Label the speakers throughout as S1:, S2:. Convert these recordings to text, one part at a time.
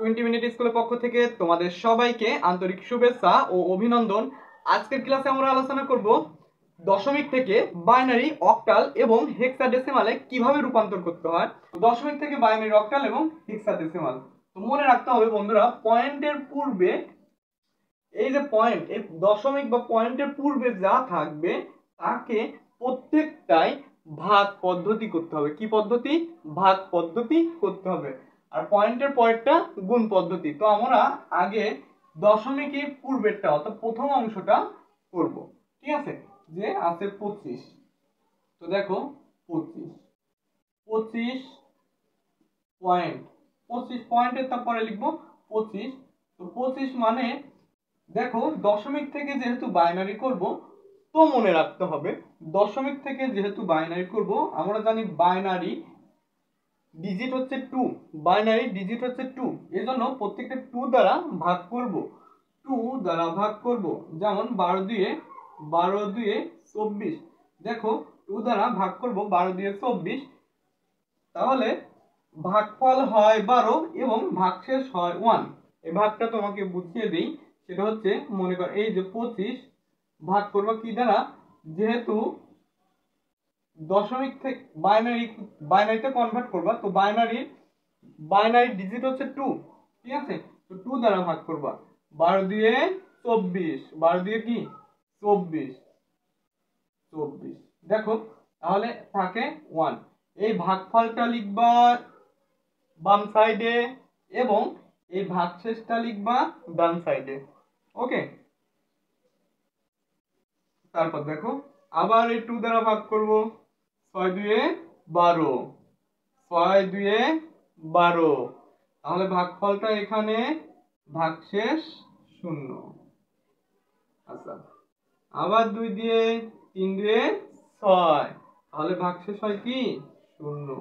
S1: 20 minute স্কুলের পক্ষ থেকে তোমাদের সবাইকে আন্তরিক শুভেচ্ছা ও অভিনন্দন। আজকের ক্লাসে আমরা আলোচনা করব দশমিক থেকে বাইনারি, অক্টাল এবং হেক্সাডেসিমালে কিভাবে রূপান্তর করতে হয়। দশমিক থেকে বাইনারি, অক্টাল এবং হেক্সাডেসিমাল। তো মনে রাখতে হবে বন্ধুরা, পয়েন্টের পূর্বে এই যে পয়েন্ট, এই দশমিক বা পয়েন্টের পূর্বে যা থাকবে তাকে প্রত্যেকটাই ভাগ পদ্ধতি করতে হবে। কি পদ্ধতি? ভাগ পদ্ধতি করতে হবে। আর পয়েন্টের পরেরটা গুণ পদ্ধতি। তো আমরা আগে দশমিকের পূর্বেরটা অর্থাৎ প্রথম অংশটা করব। ঠিক আছে, যে আছে 25। তো দেখো 25 পয়েন্ট, 25 পয়েন্টের তারপরে লিখবো 25। তো 25 মানে দেখো দশমিক থেকে যেহেতু বাইনারি করব, তো মনে রাখতে হবে দশমিক থেকে যেহেতু বাইনারি করব, আমরা জানি বাইনারি ডিজিট হচ্ছে 2, বাইনারি ডিজিট হচ্ছে 2, এজন্য প্রত্যেকটা 2 দ্বারা ভাগ করব, 2 দ্বারা ভাগ করব। যেমন 12 দিয়ে 24। দেখো 2 দ্বারা ভাগ করব 12 দিয়ে 24, তাহলে ভাগফল হয় 12 এবং ভাগশেষ হয় 1। এই ভাগটা তোমাকে বুঝিয়ে দেই, সেটা হচ্ছে মনে কর এই যে 25 ভাগ করবা কি দ্বারা, যেহেতু দশমিক থেকে বাইনারিতে কনভার্ট করবা, তো বাইনারি ডিজিট হচ্ছে 2। ঠিক আছে, তো 2 দ্বারা ভাগ করবা 12 দিয়ে 24, 12 দিয়ে কি 24, দেখো তাহলে থাকে 1। এই ভাগফলটা লিখবা বাম সাইডে এবং এই ভাগশেষটা লিখবা ডান সাইডে। ওকে, তারপর দেখো আবার এই 2 দ্বারা ভাগ করব, 6 দুয়ে 12, 6 দুয়ে 12, তাহলে ভাগফলটা এখানে ভাগশেষ 0। আচ্ছা, আবার 2 দিয়ে 3 দিয়ে 6, তাহলে ভাগশেষ হয় কি 0।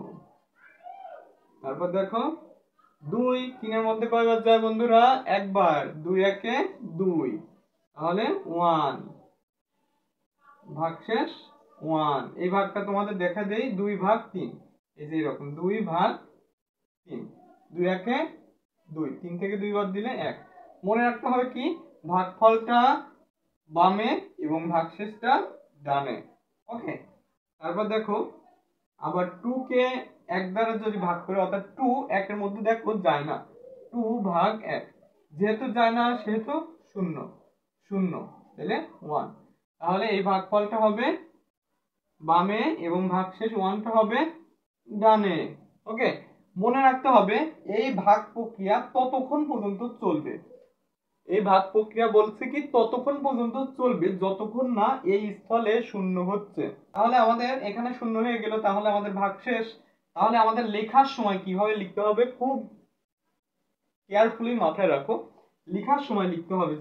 S1: তারপর দেখো 2 3 এর মধ্যে কয়বার যায় বন্ধুরা? একবার, 2 একে 2, তাহলে 1, ভাগশেষ 1। এই ভাগটা তোমাদের দেখা দেই 2/3, এই যে এরকম 2/3, 2 একে 2, 3 থেকে 2 বাদ দিলে 1। মনে রাখতে হবে কি ভাগফলটা বামে এবং ভাগশেষটা ডানে। ওকে, তারপর দেখো আবার 2 কে 1 দ্বারা যদি ভাগ করে, অর্থাৎ 2 1 এর মধ্যে দেখো যায় না, 2/1, যেহেতু যায় না সেহেতু 0, তাহলে 1। তাহলে এই ভাগফলটা হবে বামে এবং ভাগশেষ 1টা হবে ডানে। ওকে, মনে রাখতে হবে এই ভাগ প্রক্রিয়া ততক্ষণ পর্যন্ত চলবে। এই ভাগ প্রক্রিয়া বলছে কি ততক্ষণ পর্যন্ত চলবে যতক্ষণ না এই স্থলে 0 হচ্ছে। তাহলে আমাদের এখানে 0 হয়ে গেল, তাহলে আমাদের ভাগ শেষ। তাহলে আমাদের লেখার সময় কিভাবে লিখতে হবে খুব কেয়ারফুলি মাথায় রাখো। লেখার সময় লিখতে হবে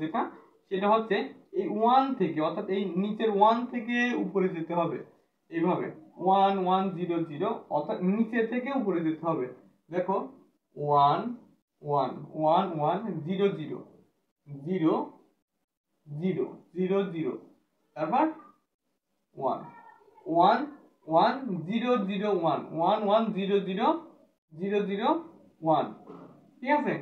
S1: সেটা হচ্ছে এই 1 থেকে, অর্থাৎ এই নিচের 1 থেকে উপরে যেতে হবে এইভাবে 1 1 0 0, অর্থাৎ নিচে থেকে উপরে যেতে হবে। দেখো 1 1 1 1 0 0 0 0 0 0, তারপর 1 1 1 0 0 1 1 1 0 0 0 0 1। ঠিক আছে,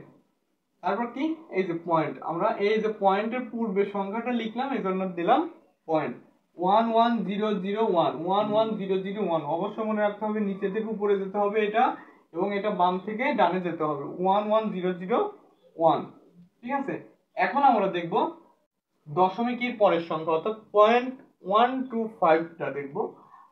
S1: তারপর কি এই যে পয়েন্ট, আমরা এই যে পয়েন্টের পূর্বে সংখ্যাটা লিখলাম, এই জন্য দিলাম পয়েন্ট 1 1 0 0 1 1 1 0 0 1। অবশ্যই মনে রাখতে হবে নিচে থেকে উপরে যেতে হবে এটা, এবং এটা বাম থেকে ডানে যেতে হবে 1 1 0 0 1। ঠিক আছে, এখন আমরা দেখব দশমিকের পরের সংখ্যা, অর্থাৎ 0.125টা দেখব।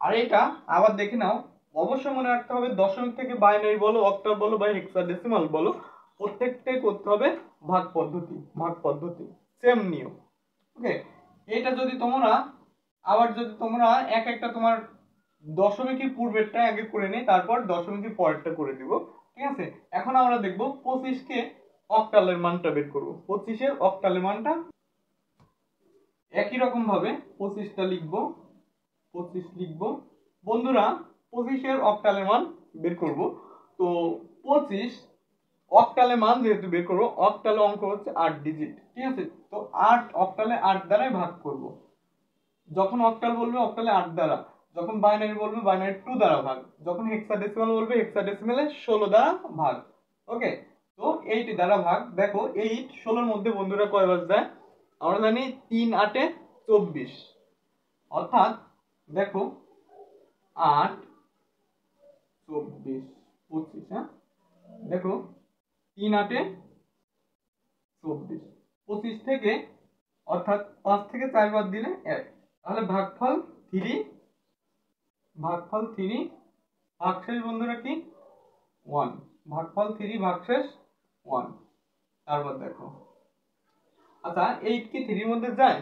S1: আর এটা আবার দেখে নাও, অবশ্যই মনে রাখতে হবে দশমিক থেকে বাইনারি বলো, অক্টাল বলো বা হেক্সাডেসিমাল বলো, প্রত্যেকটাই করতে হবে ভাগ পদ্ধতি, সেম নিয়ম। ওকে, এটা যদি তোমরা এক একটা তোমার দশমিকের পূর্বেরটা আগে করে নেই, তারপর দশমিকের পরেরটা করে দিব। ঠিক আছে, এখন আমরা দেখব 25 কে অক্টালের মানটা বের করব। 25 এর অক্টালের মানটা একই রকম ভাবে 25টা লিখবো, 25 লিখবো বন্ধুরা। 25 এর অক্টালের মান বের করব। তো 25 অক্টালে মান যেহেতু বের করবো, অক্টালে অঙ্ক হচ্ছে 8 ডিজিট। ঠিক আছে, তো 8 অক্টালে 8 দ্বারাই ভাগ করব। যখন অক্টাল বলবে অক্টালে 8 দ্বারা, যখন বাইনারি বলবে বাইনারি 2 দ্বারা ভাগ, যখন হেক্সাডেসিমাল বলবে হেক্সাডেসিমালে 16 দ্বারা ভাগ। ওকে, তো 8 দ্বারা ভাগ। দেখো 8 16 মধ্যে বন্ধুরা কয়বার যায়? আমরা জানি 3 8 24, অর্থাৎ দেখো 8 24 25, হ্যাঁ দেখো 3 8 24, 25 থেকে অর্থাৎ 5 থেকে 4 বাদ দিলে 1, তাহলে ভাগফল 3, ভাগশেষ বন্ধুরা কি 1, ভাগফল 3 ভাগশেষ 1। তারপর দেখো আচ্ছা 8 কি 3 এর মধ্যে যায়?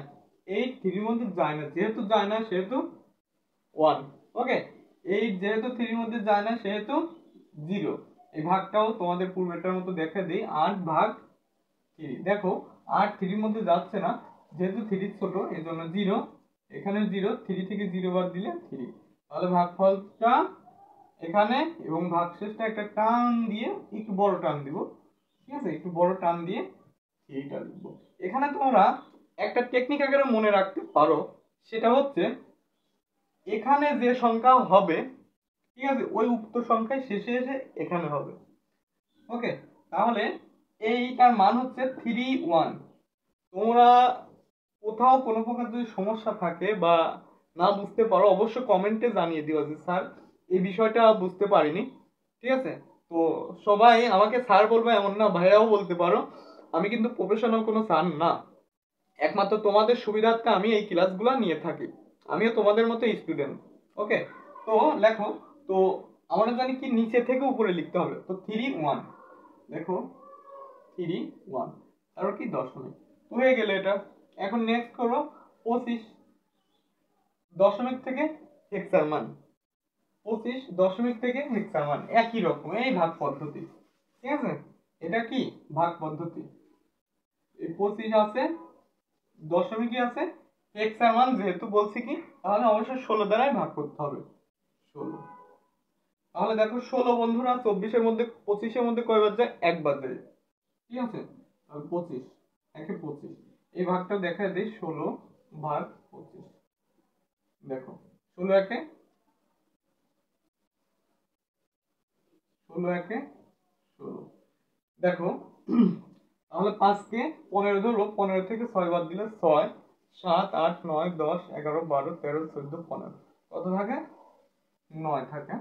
S1: 8 3 এর মধ্যে যায় না, যেহেতু যায় না সেহেতু 1। ওকে, 8 যেহেতু 3 এর মধ্যে যায় না সেহেতু 0। এই ভাগটাও তোমাদের পূর্বেরটার মতো দেখে দিই, 8 ভাগ 3। দেখো 8 3 এর মধ্যে যাচ্ছে না, যেহেতু 3 ছোট এজন্য 0, এখানে 0, 3 থেকে 0 বাদ দিলে 3। তাহলে ভাগফলটা এখানে এবং ভাগশেষটা একটা টান দিয়ে একটু বড় টান দিব, ঠিক আছে, একটু বড় টান দিয়ে এইটা লিখবো। এখানে তোমরা একটা টেকনিক আকারে মনে রাখতে পারো, সেটা হচ্ছে এখানে যে সংখ্যা হবে, ঠিক আছে, ওই উক্ত সংখ্যায় শেষে এসে এখানে হবে। ওকে, তাহলে এইটার মান হচ্ছে 3 1। তোমরা কোথাও কোনো প্রকার যদি সমস্যা থাকে বা না বুঝতে পারো অবশ্যই কমেন্টে জানিয়ে দিও যে স্যার এই বিষয়টা বুঝতে পারিনি, ঠিক আছে। তো সবাই আমাকে স্যার বলবে এমন না, ভাইয়াও বলতে পারো, আমি কিন্তু প্রফেশনাল কোনো স্যার না, একমাত্র তোমাদের সুবিধার্থে আমি এই ক্লাসগুলো নিয়ে থাকি, আমিও তোমাদের মতো স্টুডেন্ট। ওকে, তো লেখো। তো আমরা জানি কি নিচে থেকে উপরে লিখতে হবে, তো 3 1, দেখো 3 1, তারপর কি দশমিক হয়ে গেলে এটা। এখন নেক্সট করো 25, দশমিক থেকে হেক্সার মান, 25 দশমিক থেকে হেক্সার মান, একই রকম এই ভাগ পদ্ধতি, ঠিক আছে, এটা কি ভাগ পদ্ধতি। এই 25 আছে, দশমিকই আছে, হেক্সার মান যেহেতু বলছি কি তাহলে অবশ্যই 16 দ্বারাই ভাগ করতে হবে, 16। তাহলে দেখো 16 বন্ধুরা 24 এর মধ্যে 25 এর মধ্যে কয়বার যায়? একবার যায়, ঠিক আছে। আর 25 একে 25, এই ভাগটা দেখা দেই 16 ভাগ 25। দেখো 16 একে 16। দেখো তাহলে 5 কে 15 ধরো, 15 থেকে 6 বাদ দিলে 6, 7 8 9 10 11 12 13 14 15, কত থাকে? 9 থাকে।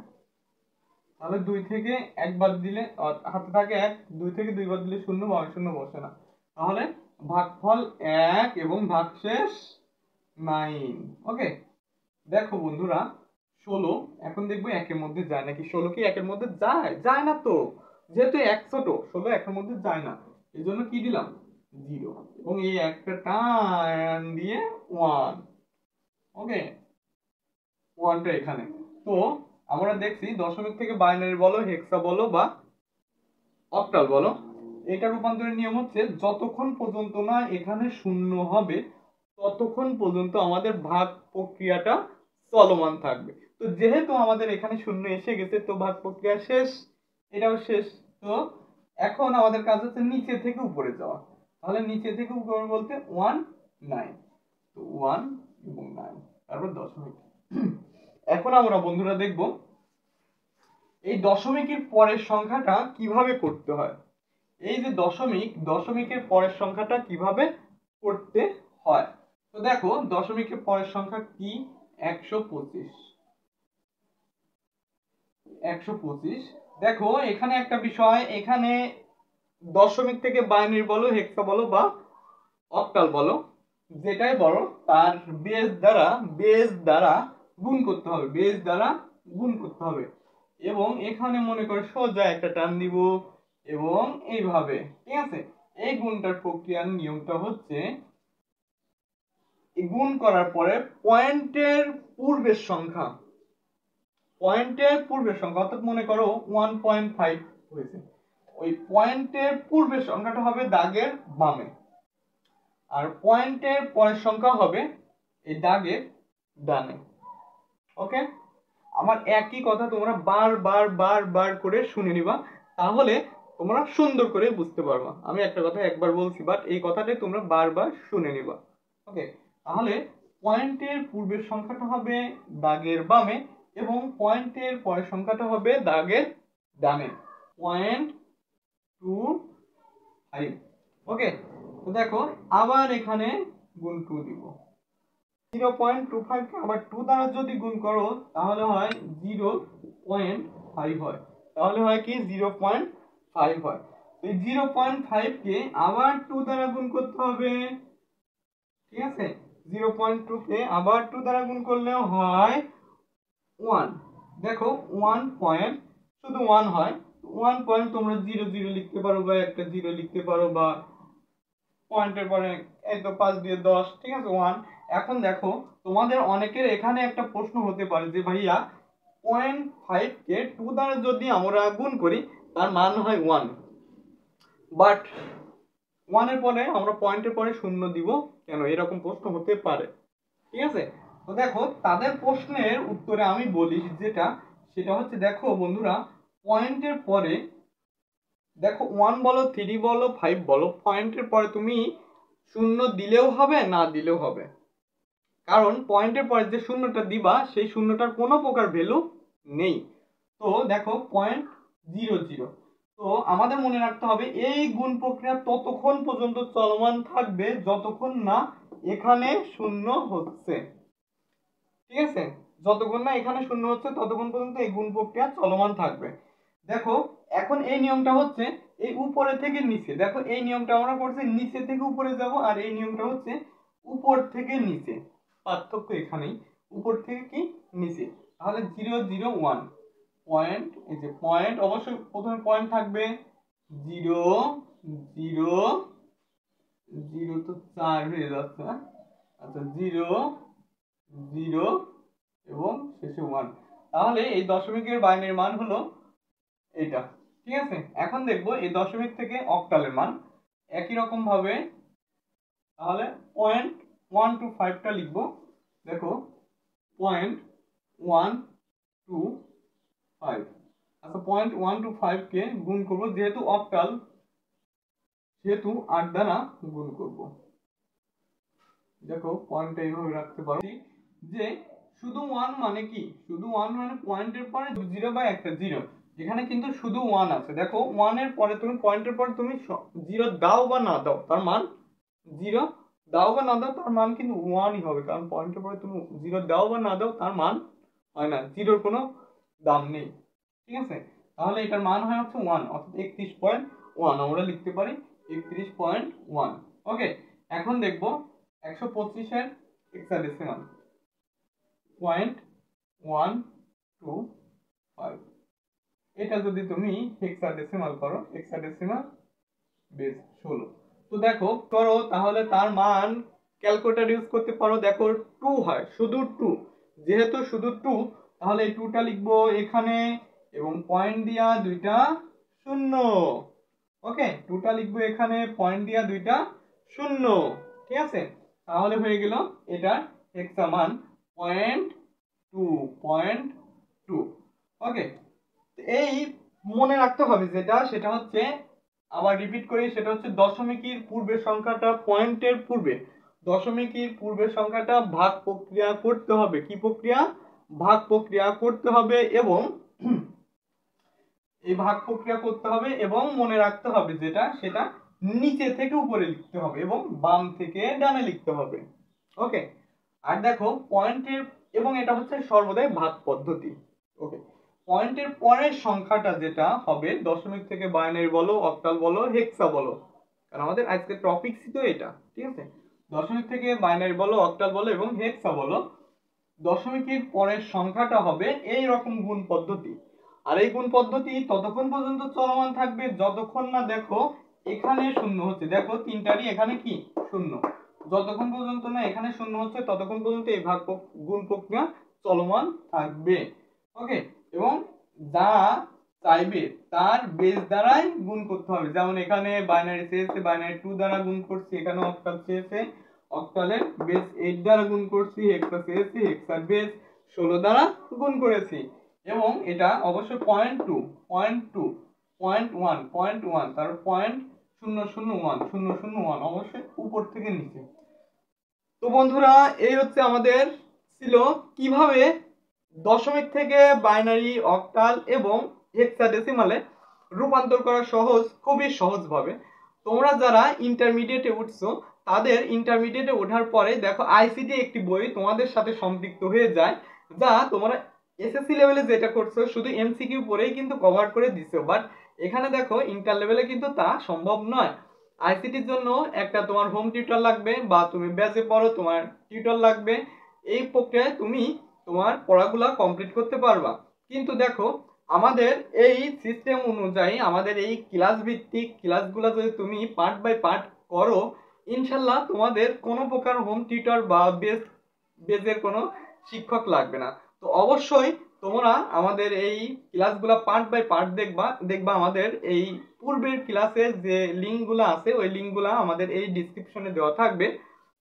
S1: তাহলে 2 থেকে 1 বাদ দিলে হাতে থাকে 1, 2 থেকে 2 বাদ দিলে 0, বা 0 বসে না, তাহলে ভাগফল 1 এবং ভাগশেষ 9। ওকে, দেখো বন্ধুরা 16 এখন দেখবো 1 এর মধ্যে যায় নাকি। 16 কি 1 এর মধ্যে যায়? যায় না তো, যেহেতু 1 ছোট, 16 1 এর মধ্যে যায় না, এজন্য কি দিলাম 0, এবং এই একটা টান দিয়ে 1। ওকে, 1টা এখানে। তো আমরা দেখছি দশমিক থেকে বাইনারি বলো, হেক্সা বলো বা অক্টাল বলো, এটা রূপান্তরের নিয়ম হচ্ছে যতক্ষণ পর্যন্ত না এখানে শূন্য হবে ততক্ষণ পর্যন্ত আমাদের ভাগ প্রক্রিয়াটা চলমান থাকবে। তো যেহেতু আমাদের এখানে শূন্য এসে গেছে তো ভাগ প্রক্রিয়া শেষ, এটাও শেষ। তো এখন আমাদের কাজ হচ্ছে নিচে থেকে উপরে যাওয়া, তাহলে নিচে থেকে উপরে বলতে 1 9, তো 1 এবং 9, তারপর দশমিক। এখন আমরা বন্ধুরা দেখব এই দশমিকের পরের সংখ্যাটা কিভাবে করতে হয়। এই যে দশমিক, দশমিকের পরের সংখ্যাটা কিভাবে করতে হয়। তো দেখো দশমিকের পরের সংখ্যা কি? 125। 125। দেখো এখানে একটা বিষয়, এখানে দশমিক থেকে বাইনারি বলো, হেক্সা বলো বা অক্টাল বলো, যেটাই বলো তার বেস দ্বারা গুণ করতে হবে, বেস দ্বারা গুণ করতে হবে। এবং এখানে মনে করে সোজা একটা টান দিব এবং এইভাবে, ঠিক আছে। এই গুণটার প্রক্রিয়ার নিয়মটা হচ্ছে গুণ করার পরে পয়েন্টের পূর্বের সংখ্যা, অর্থাৎ মনে করো 1.5 হয়েছে, ওই পয়েন্টের পূর্বের সংখ্যাটা হবে দাগের বামে, আর পয়েন্টের পরের সংখ্যা হবে এই দাগের ডানে। ওকে, আমার একই কথা তোমরা বার করে শুনে নিবা, তাহলে তোমরা সুন্দর করে বুঝতে পারবা। আমি একটা কথা একবার বলছি, বাট এই কথাটাই তোমরা বারবার শুনে নিবা। ওকে, তাহলে পয়েন্টের পূর্বের সংখ্যাটা হবে দাগের বামে এবং পয়েন্টের পরের সংখ্যাটা হবে দাগের ডানে। পয়েন্ট 25। ওকে, তো দেখো আবার এখানে গুণ 2 দিব। 0.25 কে আবার 2 দ্বারা যদি গুণ করো তাহলে হয় 0.5 হয়, তাহলে হয় কি 0.5 হয়। এই 0.5 কে আবার 2 দ্বারা গুণ করতে হবে, ঠিক আছে। 0.2 কে আবার 2 দ্বারা গুণ করলে হয় 1। দেখো 1 পয়েন্ট শুধু 1 হয়, 1 পয়েন্ট তোমরা 0 0 লিখতে পারো বা একটা 0 লিখতে পারো, বা পয়েন্টের পরে এই তো 5 দিয়ে 10, ঠিক আছে 1। এখন দেখো তোমাদের অনেকের এখানে একটা প্রশ্ন হতে পারে যে ভাইয়া 0.5 কে 2 দ্বারা যদি আমরা গুণ করি তার মান হয় 1, বাট 1 এর পরে আমরা পয়েন্টের পরে শূন্য দিব কেন, এরকম প্রশ্ন হতে পারে, ঠিক আছে। তো দেখো তাদের প্রশ্নের উত্তরে আমি বলি যেটা, সেটা হচ্ছে দেখো বন্ধুরা, পয়েন্টের পরে দেখো 1 বলো 3 বলো 5 বলো, পয়েন্টের পরে তুমি শূন্য দিলেও হবে না দিলেও হবে, কারণ পয়েন্টের পরে যে শূন্যটা দিবা সেই শূন্যটার কোনো প্রকার ভ্যালু নেই। তো দেখো 0.00, তো আমাদের মনে রাখতে হবে এই গুণ প্রক্রিয়া ততক্ষণ পর্যন্ত চলমান থাকবে যতক্ষণ না এখানে শূন্য হচ্ছে, ঠিক আছে। যতক্ষণ না এখানে শূন্য হচ্ছে ততক্ষণ পর্যন্ত এই গুণ প্রক্রিয়া চলমান থাকবে। দেখো এখন এই নিয়মটা হচ্ছে এই উপরে থেকে নিচে, দেখো এই নিয়মটা আমরা করছি নিচে থেকে উপরে যাব, আর এই নিয়মটা হচ্ছে উপর থেকে নিচে, পার্থক্য এখানেই, উপর থেকে কি নিচে। তাহলে 001 পয়েন্ট, এই যে পয়েন্ট অবশ্যই প্রথমে পয়েন্ট থাকবে, 0 0 0 তো 4 হয়ে যাচ্ছে, আচ্ছা 0 0 এবং শেষে 1, তাহলে এই দশমিকের বাইনারি মান হলো এটা, ঠিক আছে। এখন দেখবো এই দশমিক থেকে অক্টালের মান একই রকম ভাবে, তাহলে 0.125 টা লিখবো। দেখো 0.125, আচ্ছা 0.125 কে গুণ করবো, যেহেতু অক্টাল সেহেতু 8 দ্বারা গুণ করব। দেখো পয়েন্টটা এইভাবে রাখতে পারো যে শুধু 1 মানে কি, শুধু 1 মানে পয়েন্টের পরে 0 বা একটা 0, এখানে কিন্তু শুধু 1 আছে। দেখো 1 এর পরে তুমি পয়েন্টের পরে তুমি 0 দাও বা না দাও তার মান 0, দাও বা না দাও তার মান কিন্তু 1ই হবে, কারণ পয়েন্টের পরে তুমি 0 দাও বা না দাও তার মান হয় না, 0-র কোনো দাম নেই, ঠিক আছে। তাহলে এটার মান হয় হচ্ছে 1, অর্থাৎ 31.1 আমরা লিখতে পারি 31.1। ওকে, এখন দেখবো 125 এর হেক্সাডেসিমাল 0.125, এটা যদি তুমি হেক্সাডেসিমাল করো, হেক্সাডেসিমাল বেস 16, তো দেখো করো তাহলে তার মান ক্যালকুলেটর ইউজ করতে পারো। দেখো 2 হয়, শুধু 2, যেহেতু শুধু 2 তাহলে এই 2টা লিখবো এখানে এবং পয়েন্ট দিয়া দুইটা শূন্য। ওকে, 2টা লিখবো এখানে, পয়েন্ট দিয়া দুইটা শূন্য, ঠিক আছে। তাহলে হয়ে গেল এটা হেক্সা মান 0.2। ওকে, এই মনে রাখতে হবে যেটা, সেটা হচ্ছে আবার রিপিট করি, সেটা হচ্ছে দশমিকের পূর্বের সংখ্যাটা পয়েন্টের পূর্বে, দশমিকের পূর্বের সংখ্যাটা ভাগ প্রক্রিয়া করতে হবে। কি প্রক্রিয়া? ভাগ প্রক্রিয়া করতে হবে, এবং এই ভাগ প্রক্রিয়া করতে হবে এবং মনে রাখতে হবে যেটা, সেটা নিচে থেকে উপরে লিখতে হবে এবং বাম থেকে ডানে লিখতে হবে। ওকে, আর দেখো পয়েন্টের, এবং এটা হচ্ছে সর্বদাই ভাগ পদ্ধতি। ওকে, পয়েন্টের পরের সংখ্যাটা যেটা হবে দশমিক থেকে বাইনারি বলো, অক্টাল বলো, হেক্সা বলো, কারণ আমাদের আজকের টপিকই তো এটা, ঠিক আছে। দশমিক থেকে বাইনারি বলো, অক্টাল বলো এবং হেক্সা বলো, দশমিকের পরের সংখ্যাটা হবে এই রকম গুণ পদ্ধতি। আর এই গুণ পদ্ধতি ততক্ষণ পর্যন্ত চলমান থাকবে যতক্ষণ না দেখো এখানে শূন্য হচ্ছে, দেখো তিনটারই এখানে কি শূন্য, যতক্ষণ পর্যন্ত না এখানে শূন্য হচ্ছে ততক্ষণ পর্যন্ত এই ভাগ গুণ প্রক্রিয়া চলমান থাকবে। ওকে, এবং যা চাইবে তার বেস দ্বারাই গুণ করতে হবে, যেমন এখানে বাইনারি চেয়েছে বাইনারি 2 দ্বারা গুণ করছি, এখানে অক্টাল চেয়েছে অক্টালের বেস 8 দ্বারা গুণ করছি, হেক্সা চেয়েছি হেক্সার বেস 16 দ্বারা গুণ করেছি, এবং এটা অবশ্যই 0.1 তার 0.001 অবশ্যই উপর থেকে নিচে। তো বন্ধুরা এই হচ্ছে আমাদের ছিল কিভাবে দশমিক থেকে বাইনারি, অক্টাল এবং হেক্সাডেসিমালে রূপান্তর করা সহজ, খুবই সহজভাবে। তোমরা যারা ইন্টারমিডিয়েটে উঠছো তাদের ইন্টারমিডিয়েটে ওঠার পরে দেখো আইসিটি একটি বই তোমাদের সাথে সম্পৃক্ত হয়ে যায়, যা তোমরা এসএসসি লেভেলে যেটা করছো শুধু এমসিকিউ পড়েই কিন্তু কভার করে দিছো, বাট এখানে দেখো ইন্টার লেভেলে কিন্তু তা সম্ভব নয়। আইসিটির জন্য একটা তোমার হোম টিউটর লাগবে, বা তুমি ব্যাচে পড়ো তোমার টিউটর লাগবে। এই প্রক্রিয়ায় তুমি তোমার পড়াগুলা কমপ্লিট করতে পারবা। কিন্তু দেখো আমাদের এই সিস্টেম অনুযায়ী আমাদের এই ক্লাস ভিত্তিক ক্লাসগুলো যদি তুমি পার্ট বাই পার্ট করো, ইনশাল্লাহ তোমাদের কোনো প্রকার হোম টিউটর বা বেজের কোনো শিক্ষক লাগবে না। তো অবশ্যই তোমরা আমাদের এই ক্লাসগুলো পার্ট বাই পার্ট দেখবা আমাদের এই পূর্বের ক্লাসের যে লিঙ্কগুলো আছে ওই লিঙ্কগুলো আমাদের এই ডিসক্রিপশনে দেওয়া থাকবে।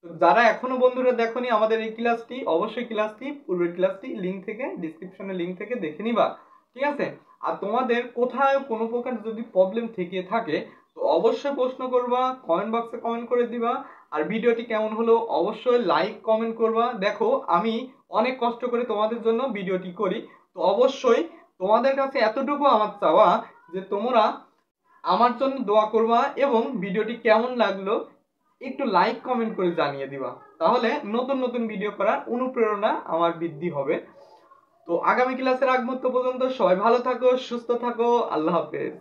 S1: তো যারা এখনো বন্ধুরা দেখোনি আমাদের এই ক্লাসটি, অবশ্যই ক্লাসটি পূর্বের ক্লাসটি ডিসক্রিপশনে লিঙ্ক থেকে দেখে নিবা, ঠিক আছে? আর তোমাদের কোথায় কোনো প্রকার যদি প্রবলেম থেকে থাকে তো অবশ্যই প্রশ্ন করবা, কমেন্ট বক্সে কমেন্ট করে দিবা। আর ভিডিওটি কেমন হলো অবশ্যই লাইক কমেন্ট করবা। দেখো আমি অনেক কষ্ট করে তোমাদের জন্য ভিডিওটি করি, তো অবশ্যই তোমাদের কাছে এতটুকু আমার চাওয়া যে তোমরা আমার জন্য দোয়া করবা এবং ভিডিওটি কেমন লাগলো একটু লাইক কমেন্ট করে জানিয়ে দিবা, তাহলে নতুন নতুন ভিডিও করার অনুপ্রেরণা আমার বৃদ্ধি হবে। তো আগামী ক্লাসের আগ মুহূর্ত পর্যন্ত সবাই ভালো থাকো, সুস্থ থাকো, আল্লাহ হাফেজ।